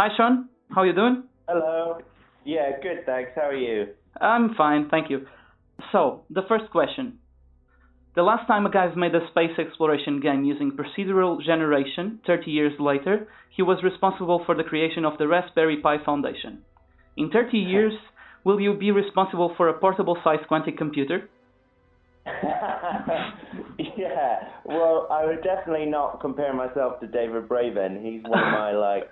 Hi, Sean. How you doing? Hello. Yeah, good, thanks. How are you? I'm fine, thank you. So, the first question. The last time a guy made a space exploration game using procedural generation, 30 years later, he was responsible for the creation of the Raspberry Pi Foundation. In 30 years, will you be responsible for a portable-sized quantic computer? Yeah, well, I would definitely not compare myself to David Braben. He's one of my,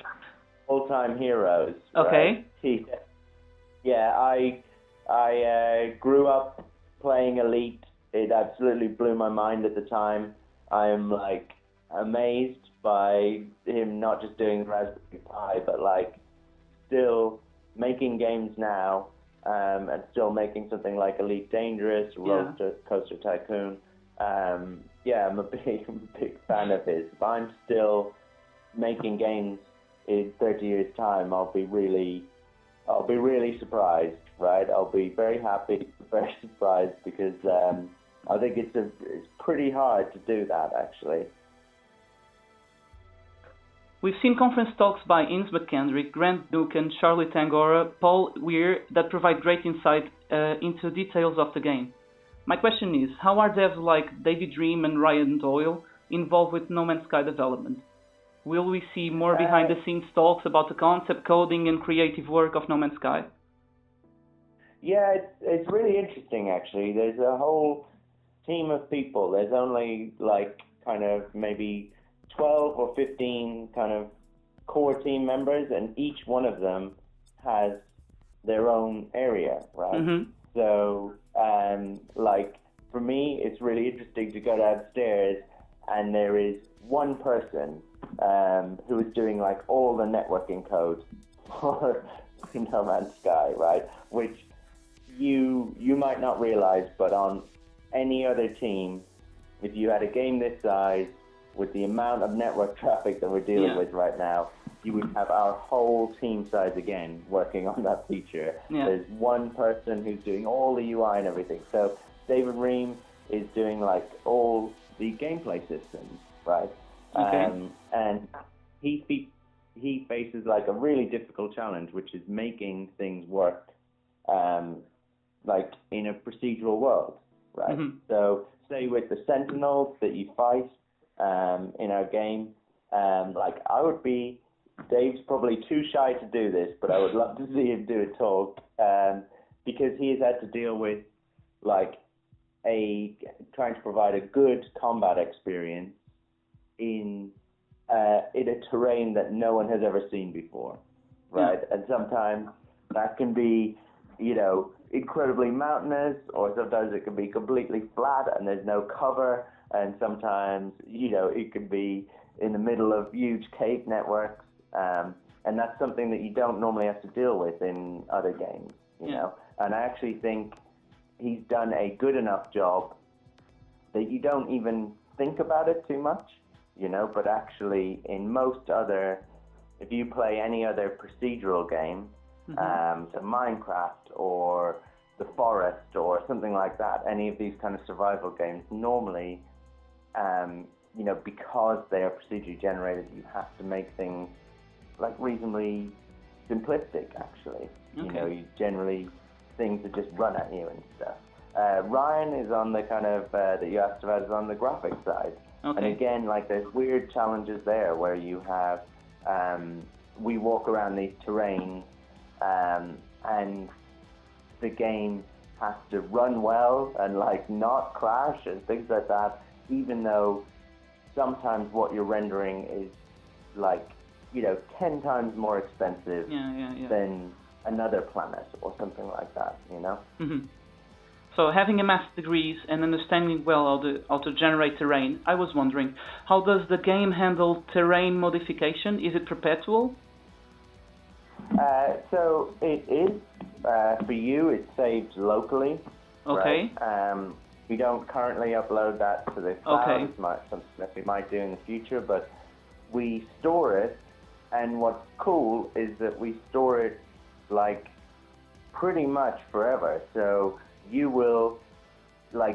all-time heroes. Okay. Right? I grew up playing Elite. It absolutely blew my mind at the time. I'm, amazed by him not just doing Raspberry Pi, but, still making games now, and still making something like Elite Dangerous, Roller Coaster Tycoon. I'm a big fan of his. If I'm still making games in 30 years' time, I'll be really surprised, right? I'll be very happy, very surprised, because I think it's pretty hard to do that, actually. We've seen conference talks by Ines McKendrick, Grant Duncan, Charlie Tangora, Paul Weir that provide great insight into details of the game. My question is, how are devs like David Dream and Ryan Doyle involved with No Man's Sky development? Will we see more behind-the-scenes talks about the concept, coding, and creative work of No Man's Sky? Yeah, it's really interesting, actually. There's a whole team of people. There's only, maybe 12 or 15 kind of core team members, and each one of them has their own area, right? Mm-hmm. So, for me, it's really interesting to go downstairs, and there is one person who is doing, all the networking code for No Man's Sky, right? Which you might not realize, but on any other team, if you had a game this size, with the amount of network traffic that we're dealing with right now, you would have our whole team size again working on that feature. Yeah. There's one person who's doing all the UI and everything. So David Ream is doing all the gameplay systems, right? Okay. And he faces a really difficult challenge, which is making things work in a procedural world, right? Mm-hmm. So say with the Sentinels that you fight in our game, Dave's probably too shy to do this, but I would love to see him do a talk, because he has had to deal with trying to provide a good combat experience in a terrain that no one has ever seen before, right? And sometimes that can be, incredibly mountainous, or sometimes it can be completely flat and there's no cover, and sometimes, it can be in the middle of huge cave networks, and that's something that you don't normally have to deal with in other games, you know? And I actually think he's done a good enough job that you don't even think about it too much, but actually in most other, if you play any other procedural game, so Minecraft or The Forest or something like that, any of these kind of survival games, normally, because they are procedurally generated, you have to make things reasonably simplistic, actually. Okay. You generally, things that just run at you and stuff. Ryan is on the kind of, that you asked about, is on the graphics side. Okay. And again, there's weird challenges there where you have, we walk around these terrains, and the game has to run well and not crash and things like that, even though sometimes what you're rendering is 10 times more expensive than another planet or something like that, Mm-hmm. So, having amassed degrees and understanding well how to generate terrain, I was wondering, how does the game handle terrain modification? Is it perpetual? So it is, for you, it's saved locally. Okay. Right? We don't currently upload that to the cloud. Okay. It's something that we might do in the future, but we store it, and what's cool is that we store it pretty much forever. So you will,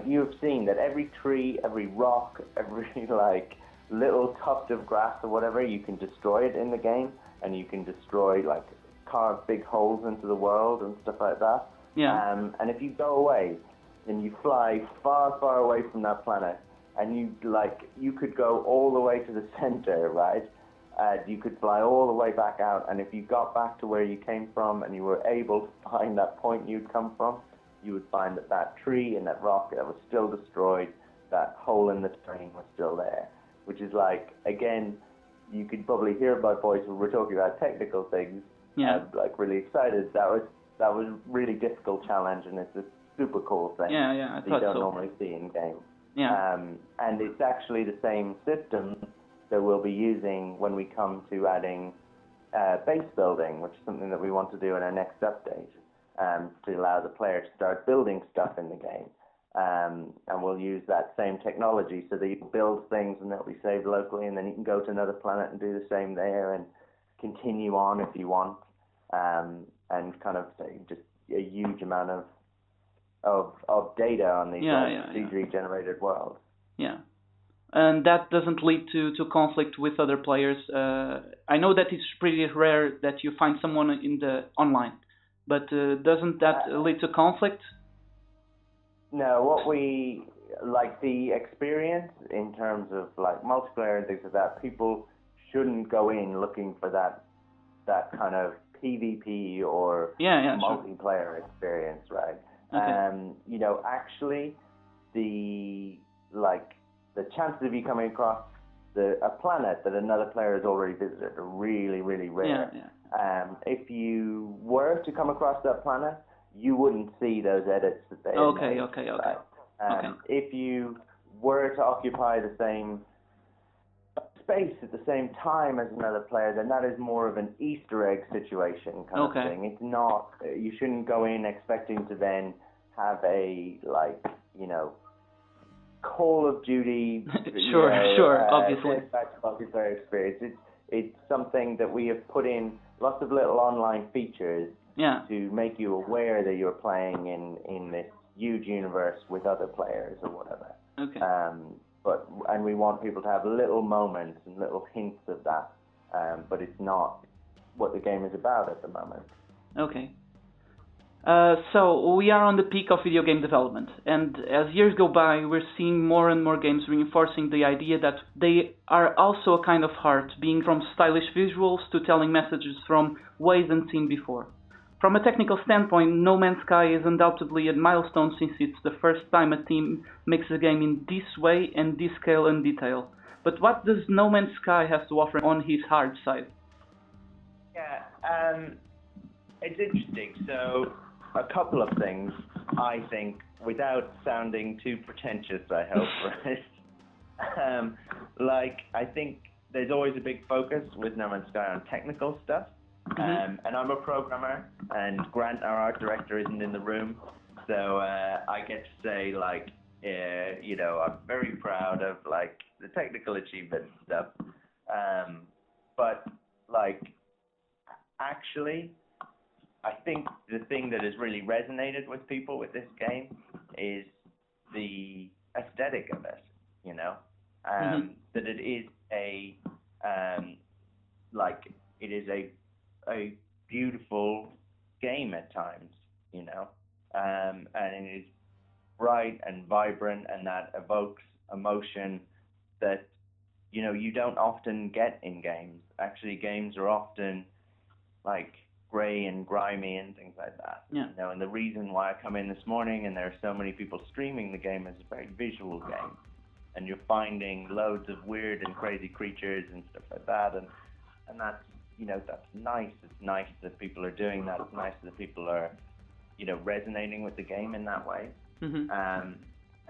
you've seen that every tree, every rock, every little tuft of grass or whatever, you can destroy it in the game, and you can destroy, like, carve big holes into the world and stuff like that. Yeah. And if you go away and you fly far, far away from that planet, and you could go all the way to the center, right? You could fly all the way back out, and if you got back to where you came from and you were able to find that point you'd come from, you would find that tree and that rock that was still destroyed, that hole in the terrain was still there, which is like, again, you could probably hear my voice when we're talking about technical things. Yeah. I'm like really excited. That was a really difficult challenge, and it's a super cool thing I that you thought don't so. normally see in games. Yeah. And it's actually the same system that we'll be using when we come to adding base building, which is something that we want to do in our next update, to allow the player to start building stuff in the game. And we'll use that same technology so that you can build things and they'll be saved locally, and then you can go to another planet and do the same there and continue on if you want, and kind of say just a huge amount of data on these CG-generated worlds. Yeah. And that doesn't lead to conflict with other players. I know that it's pretty rare that you find someone in the online, but doesn't that lead to conflict? No, what we like, the experience in terms of like multiplayer and things like that, people shouldn't go in looking for that kind of PvP or multiplayer experience, right? Okay. Actually, the chances of you coming across a planet that another player has already visited are really, really rare. If you were to come across that planet, you wouldn't see those edits that they made. Okay. If you were to occupy the same space at the same time as another player, then that is more of an Easter egg situation kind of thing. It's not, you shouldn't go in expecting to then have a, Call of Duty obviously multiplayer experience. It's something that we have put in lots of little online features to make you aware that you're playing in this huge universe with other players or whatever. Okay. And we want people to have little moments and little hints of that, but it's not what the game is about at the moment. Okay. So we are on the peak of video game development, and as years go by, we're seeing more and more games reinforcing the idea that they are also a kind of art, being from stylish visuals to telling messages from ways unseen before. From a technical standpoint, No Man's Sky is undoubtedly a milestone since it's the first time a team makes a game in this way and this scale and detail. But what does No Man's Sky have to offer on his hard side? Yeah, it's interesting. So, a couple of things, I think, without sounding too pretentious, I hope, right? I think there's always a big focus with No Man's Sky on technical stuff. And I'm a programmer, and Grant, our art director, isn't in the room, so I get to say, I'm very proud of, the technical achievement stuff. But, actually, I think the thing that has really resonated with people with this game is the aesthetic of it, that it is a beautiful game at times, and it is bright and vibrant, and that evokes emotion that, you don't often get in games. Actually, games are often gray and grimy and things like that. And the reason why I come in this morning and there are so many people streaming the game is a very visual game, and you're finding loads of weird and crazy creatures and stuff like that, and that's that's nice. It's nice that people are doing that. It's nice that people are resonating with the game in that way. And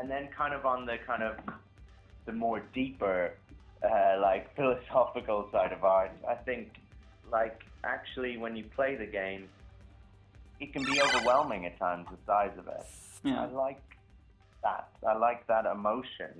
then kind of on the more deeper philosophical side of art, I think actually when you play the game, it can be overwhelming at times, the size of it. I like that emotion,